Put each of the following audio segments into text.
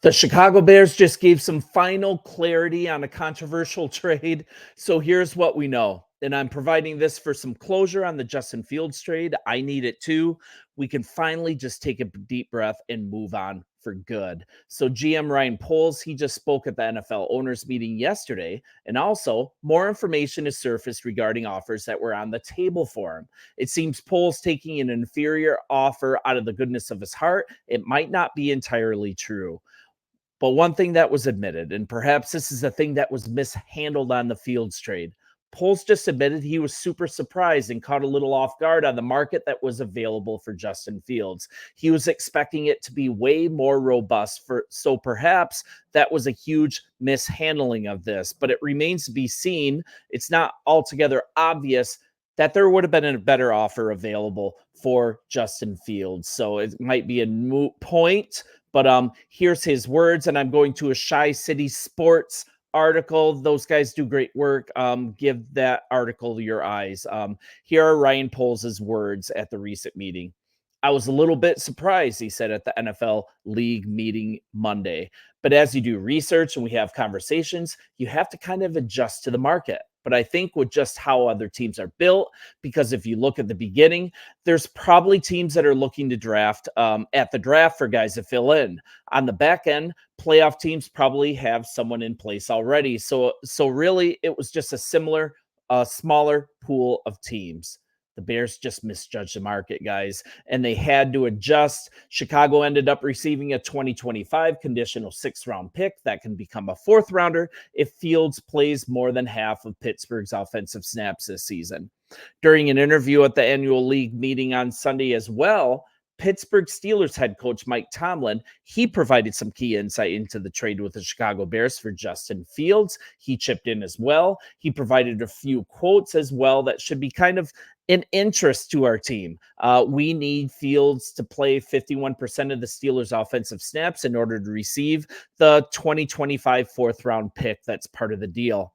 The Chicago Bears just gave some final clarity on a controversial trade. So here's what we know. And I'm providing this for some closure on the Justin Fields trade. I need it too. We can finally just take a deep breath and move on for good. So GM Ryan Poles, he just spoke at the NFL owners meeting yesterday. And also more information is surfaced regarding offers that were on the table for him. It seems Poles taking an inferior offer out of the goodness of his heart. It might not be entirely true. But one thing that was admitted, and perhaps this is the thing that was mishandled on the Fields trade, Poles just admitted he was super surprised and caught a little off guard on the market that was available for Justin Fields. He was expecting it to be way more robust, so perhaps that was a huge mishandling of this. But it remains to be seen. It's not altogether obvious that there would have been a better offer available for Justin Fields. So it might be a moot point. But here's his words, and I'm going to a Shy City Sports article. Those guys do great work. Give that article your eyes. Here are Ryan Poles' words at the recent meeting. I was a little bit surprised, he said at the NFL League meeting Monday. But as you do research and we have conversations, you have to kind of adjust to the market. But I think with just how other teams are built, because if you look at the beginning, there's probably teams that are looking to draft at the draft for guys to fill in. On the back end, playoff teams probably have someone in place already. So really, it was just a smaller pool of teams. The Bears just misjudged the market, guys, and they had to adjust. Chicago ended up receiving a 2025 conditional sixth-round pick that can become a fourth-rounder if Fields plays more than half of Pittsburgh's offensive snaps this season. During an interview at the annual league meeting on Sunday as well, Pittsburgh Steelers head coach Mike Tomlin, he provided some key insight into the trade with the Chicago Bears for Justin Fields. He chipped in as well. He provided a few quotes as well that should be kind of an interest to our team. We need Fields to play 51% of the Steelers' offensive snaps in order to receive the 2025 fourth-round pick that's part of the deal.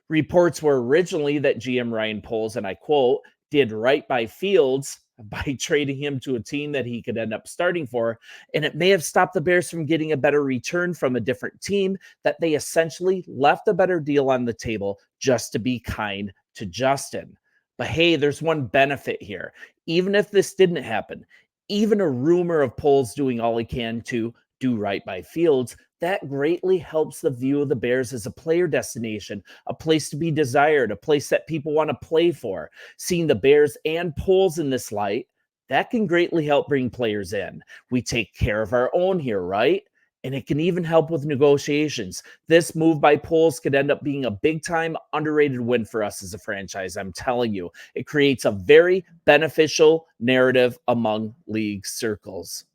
Reports were originally that GM Ryan Poles, and I quote, did right by Fields by trading him to a team that he could end up starting for. And it may have stopped the Bears from getting a better return from a different team, that they essentially left a better deal on the table just to be kind to Justin. But hey, there's one benefit here. Even if this didn't happen, even a rumor of Poles doing all he can to do right by Fields, that greatly helps the view of the Bears as a player destination, a place to be desired, a place that people want to play for. Seeing the Bears and Poles in this light, that can greatly help bring players in. We take care of our own here, right? And it can even help with negotiations. This move by Poles could end up being a big-time underrated win for us as a franchise. I'm telling you, it creates a very beneficial narrative among league circles.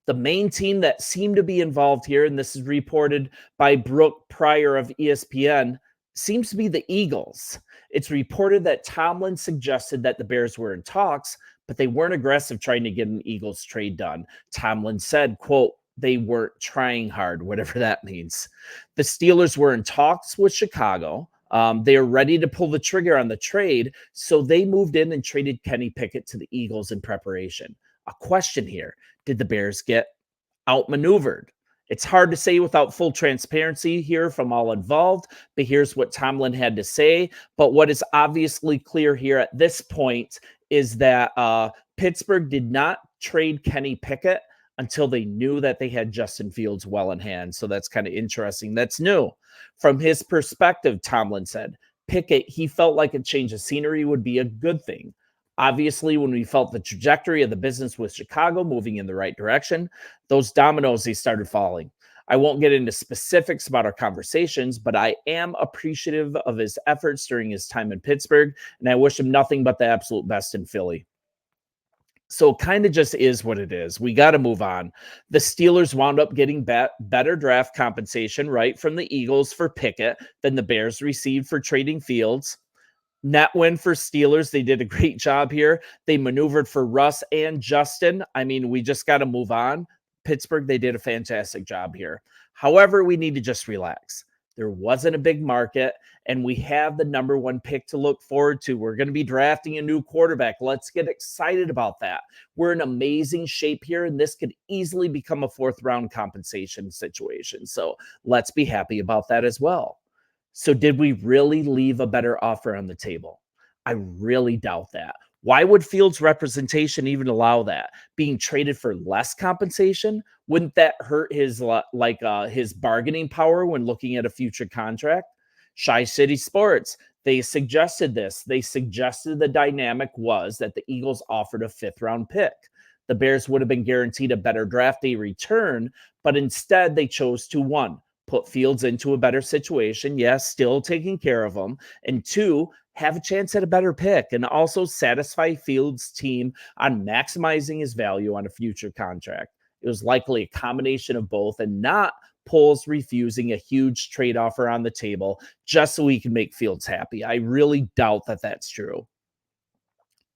The main team that seemed to be involved here, and this is reported by Brooke Pryor of ESPN, seems to be the Eagles. It's reported that Tomlin suggested that the Bears were in talks, but they weren't aggressive trying to get an Eagles trade done. Tomlin said, quote, they weren't trying hard, whatever that means. The Steelers were in talks with Chicago. They are ready to pull the trigger on the trade, so they moved in and traded Kenny Pickett to the Eagles in preparation. A question here. Did the Bears get outmaneuvered? It's hard to say without full transparency here from all involved, but here's what Tomlin had to say. But what is obviously clear here at this point is that Pittsburgh did not trade Kenny Pickett until they knew that they had Justin Fields well in hand. So that's kind of interesting. That's new. From his perspective, Tomlin said, Pickett, he felt like a change of scenery would be a good thing. Obviously, when we felt the trajectory of the business with Chicago moving in the right direction, those dominoes, they started falling. I won't get into specifics about our conversations, but I am appreciative of his efforts during his time in Pittsburgh, and I wish him nothing but the absolute best in Philly. So it kind of just is what it is. We got to move on. The Steelers wound up getting better draft compensation, right, from the Eagles for Pickett than the Bears received for trading Fields. Net win for Steelers. They did a great job here. They maneuvered for Russ and Justin. I mean, we just got to move on. Pittsburgh, they did a fantastic job here. However, we need to just relax. There wasn't a big market, and we have the number one pick to look forward to. We're going to be drafting a new quarterback. Let's get excited about that. We're in amazing shape here, and this could easily become a fourth round compensation situation. So let's be happy about that as well. So, did we really leave a better offer on the table? I really doubt that. Why would Fields' representation even allow that? Being traded for less compensation, wouldn't that hurt his his bargaining power when looking at a future contract? Shy City Sports, they suggested this. They suggested the dynamic was that the Eagles offered a fifth round pick. The Bears would have been guaranteed a better draft day return, but instead they chose to one, put Fields into a better situation. Yes, still taking care of him. And two, have a chance at a better pick and also satisfy Fields' team on maximizing his value on a future contract. It was likely a combination of both and not Poles refusing a huge trade offer on the table just so he can make Fields happy. I really doubt that that's true.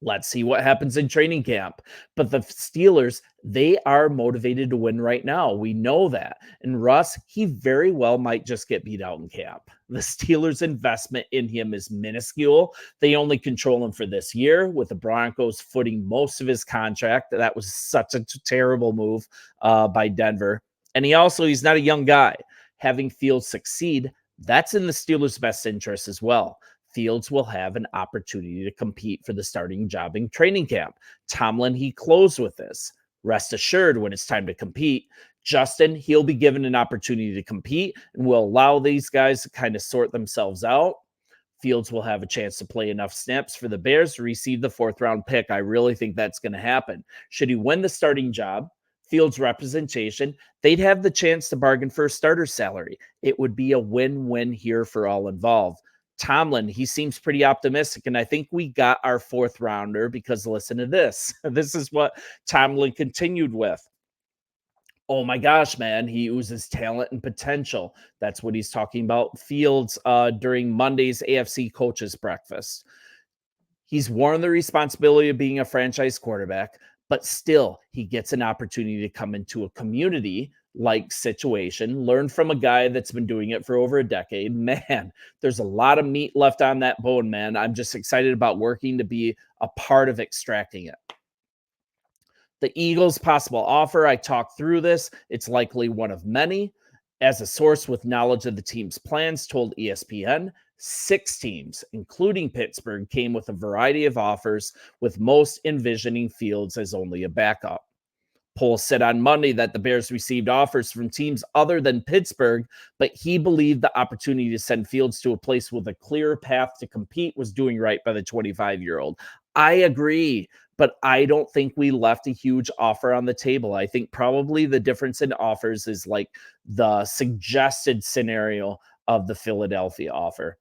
Let's see what happens in training camp. But the Steelers, they are motivated to win right now. We know that. And Russ, he very well might just get beat out in camp. The Steelers' investment in him is minuscule. They only control him for this year, with the Broncos footing most of his contract. That was such a terrible move by Denver. And he's not a young guy. Having Fields succeed, that's in the Steelers' best interest as well. Fields will have an opportunity to compete for the starting job in training camp. Tomlin, he closed with this. Rest assured, when it's time to compete, Justin, he'll be given an opportunity to compete and will allow these guys to kind of sort themselves out. Fields will have a chance to play enough snaps for the Bears to receive the fourth round pick. I really think that's going to happen. Should he win the starting job, Fields' representation, they'd have the chance to bargain for a starter salary. It would be a win-win here for all involved. Tomlin, he seems pretty optimistic, and I think we got our fourth rounder because listen to this. This is what Tomlin continued with. Oh my gosh, man, he oozes talent and potential. That's what he's talking about. Fields during Monday's AFC coaches breakfast. He's worn the responsibility of being a franchise quarterback, but still he gets an opportunity to come into a community like situation, learn from a guy that's been doing it for over a decade. Man, there's a lot of meat left on that bone, man. I'm just excited about working to be a part of extracting it. The Eagles' possible offer, I talked through this. It's likely one of many. As a source with knowledge of the team's plans told ESPN, 6 teams, including Pittsburgh, came with a variety of offers, with most envisioning Fields as only a backup. Poles said on Monday that the Bears received offers from teams other than Pittsburgh, but he believed the opportunity to send Fields to a place with a clear path to compete was doing right by the 25-year-old. I agree, but I don't think we left a huge offer on the table. I think probably the difference in offers is like the suggested scenario of the Philadelphia offer.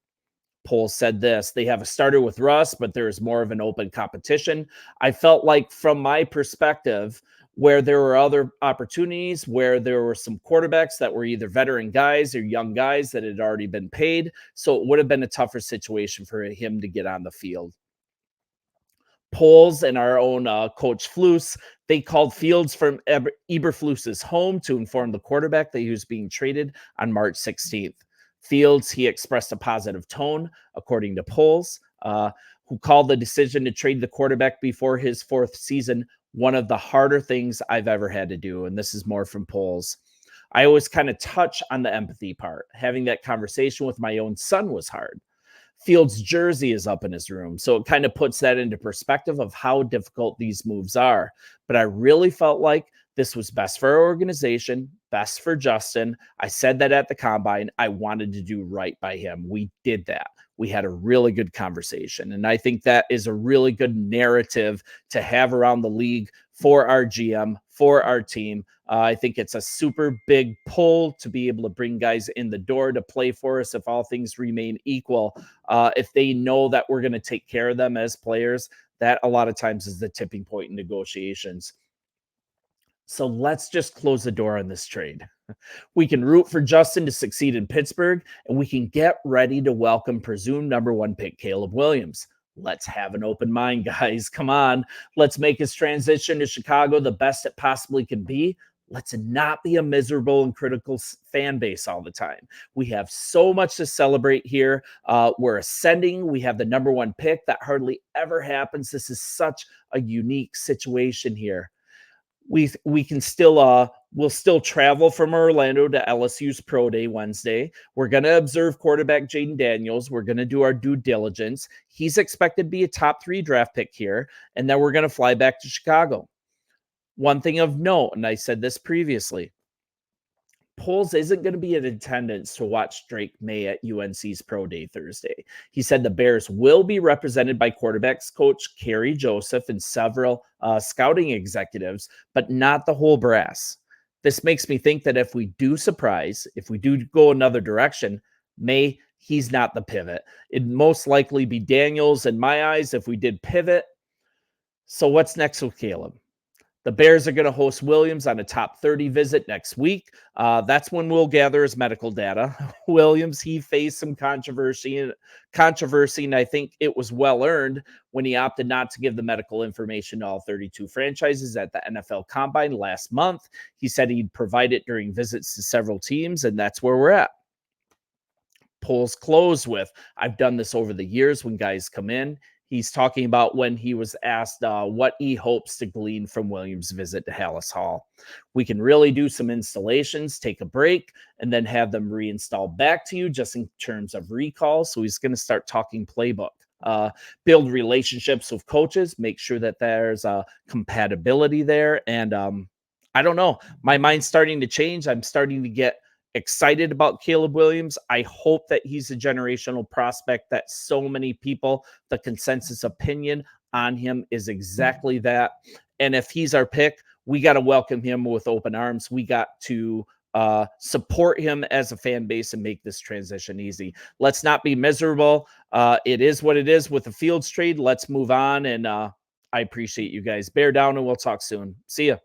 Poles said this, they have a starter with Russ, but there's more of an open competition. I felt like from my perspective, where there were other opportunities, where there were some quarterbacks that were either veteran guys or young guys that had already been paid. So it would have been a tougher situation for him to get on the field. Poles and our own coach Flus, they called Fields from Eberflus's home to inform the quarterback that he was being traded on March 16th. Fields, he expressed a positive tone, according to Poles, who called the decision to trade the quarterback before his 4th season one of the harder things I've ever had to do. And this is more from Poles. I always kind of touch on the empathy part. Having that conversation with my own son was hard. Fields' jersey is up in his room, so it kind of puts that into perspective of how difficult these moves are. But I really felt like this was best for our organization, best for Justin. I said that at the combine. I wanted to do right by him. We did that. We had a really good conversation. And I think that is a really good narrative to have around the league for our GM, for our team. I think it's a super big pull to be able to bring guys in the door to play for us if all things remain equal. If they know that we're going to take care of them as players, that a lot of times is the tipping point in negotiations. So let's just close the door on this trade. We can root for Justin to succeed in Pittsburgh, and we can get ready to welcome presumed number 1 pick Caleb Williams. Let's have an open mind, guys. Come on. Let's make his transition to Chicago the best it possibly can be. Let's not be a miserable and critical fan base all the time. We have so much to celebrate here. We're ascending. We have the number one pick. That hardly ever happens. This is such a unique situation here. We can still we'll still travel from Orlando to LSU's Pro Day Wednesday. We're going to observe quarterback Jaden Daniels. We're going to do our due diligence. He's expected to be a top 3 draft pick here, and then we're going to fly back to Chicago. One thing of note, and I said this previously, Poles isn't going to be in attendance to watch Drake May at UNC's Pro Day Thursday. He said the Bears will be represented by quarterbacks coach Kerry Joseph and several scouting executives, but not the whole brass. This makes me think that if we do surprise, if we do go another direction, May, he's not the pivot. It'd most likely be Daniels in my eyes if we did pivot. So what's next with Caleb? The Bears are going to host Williams on a top 30 visit next week. That's when we'll gather his medical data. Williams, he faced some controversy, and I think it was well earned when he opted not to give the medical information to all 32 franchises at the NFL Combine last month. He said he'd provide it during visits to several teams, and that's where we're at. Polls close with, I've done this over the years when guys come in. He's talking about when he was asked what he hopes to glean from Williams' visit to Hallis Hall. We can really do some installations, take a break, and then have them reinstalled back to you just in terms of recall. So he's going to start talking playbook, build relationships with coaches, make sure that there's a compatibility there. And I don't know, my mind's starting to change. I'm starting to get excited about Caleb Williams. I hope that he's a generational prospect that so many people, the consensus opinion on him is exactly that. And if he's our pick, we got to welcome him with open arms. We got to support him as a fan base and make this transition easy. Let's not be miserable. It is what it is with the Fields trade. Let's move on. And I appreciate you guys. Bear down and we'll talk soon. See ya.